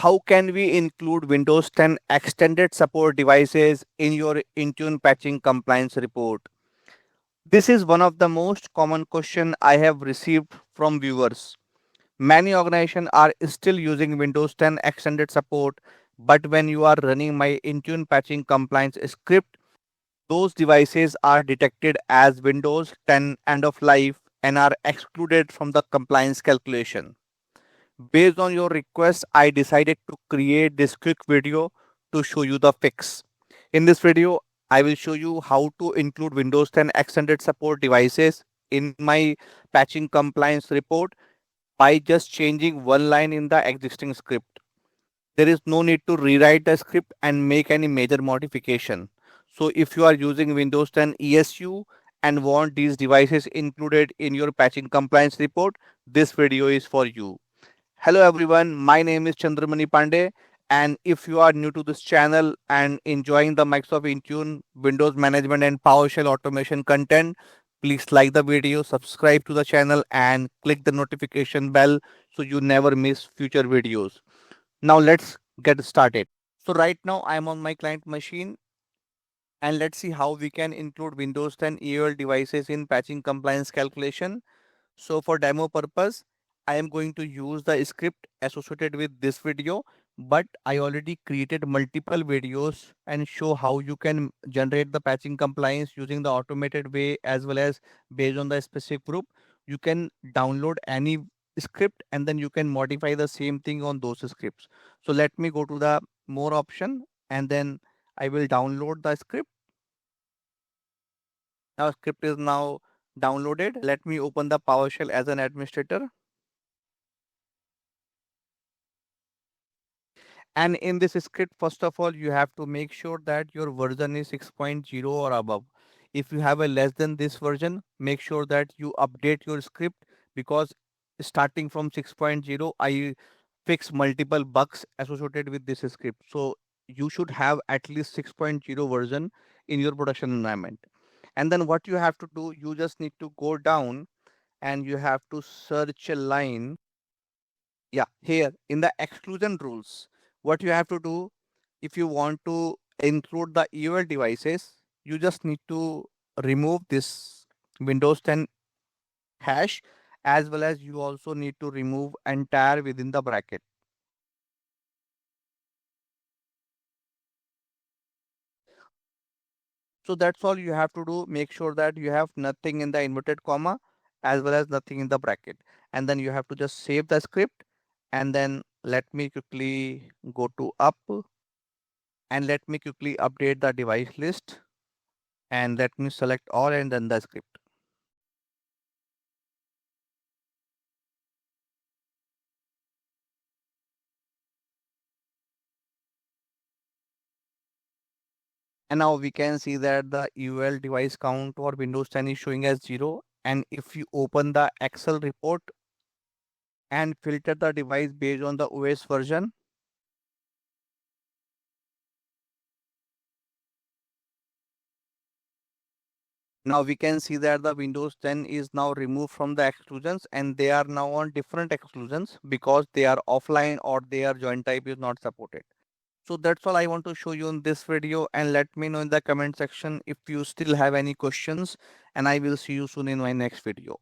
how can we include Windows 10 extended support devices in your Intune patching compliance report? This is one of the most common question I have received from viewers. Many organizations are still using Windows 10 extended support, but when you are running my Intune patching compliance script, those devices are detected as Windows 10 end of life and are excluded from the compliance calculation. Based on your request, I decided to create this quick video to show you the fix. In this video, I will show you how to include Windows 10 extended support devices in my patching compliance report by just changing one line in the existing script. There is no need to rewrite the script and make any major modification. So if you are using Windows 10 ESU and want these devices included in your patching compliance report, this video is for you. Hello everyone, my name is Pandey, and if you are new to this channel and enjoying the Microsoft Intune, Windows management and PowerShell automation content, please like the video, subscribe to the channel and click the notification bell so you never miss future videos. Now let's get started. So right now I am on my client machine and let's see how we can include Windows 10 EOL devices in patching compliance calculation. So for demo purpose, I am going to use the script associated with this video, but I already created multiple videos and show how you can generate the patching compliance using the automated way as well as based on the specific group. You can download any script and then you can modify the same thing on those scripts. So let me go to the more option and then I will download the script. Now script is now downloaded. Let me open the PowerShell as an administrator. And in this script, first of all, you have to make sure that your version is 6.0 or above. If you have a less than this version, make sure that you update your script because starting from 6.0, I fix multiple bugs associated with this script. So you should have at least 6.0 version in your production environment. And then what you have to do, you just need to go down and you have to search a line. Yeah, here in the exclusion rules, what you have to do if you want to include the EOL devices, you just need to remove this Windows 10 hash as well as you also need to remove entire within the bracket. So that's all you have to do. Make sure that you have nothing in the inverted comma as well as nothing in the bracket. And then you have to just save the script and then let me quickly go to up and let me quickly update the device list and let me select all and then the script. And now we can see that the UL device count for Windows 10 is showing as 0. And if you open the Excel report and filter the device based on the OS version, now we can see that the Windows 10 is now removed from the exclusions and they are now on different exclusions because they are offline or their joint type is not supported. So that's all I want to show you in this video and let me know in the comment section if you still have any questions and I will see you soon in my next video.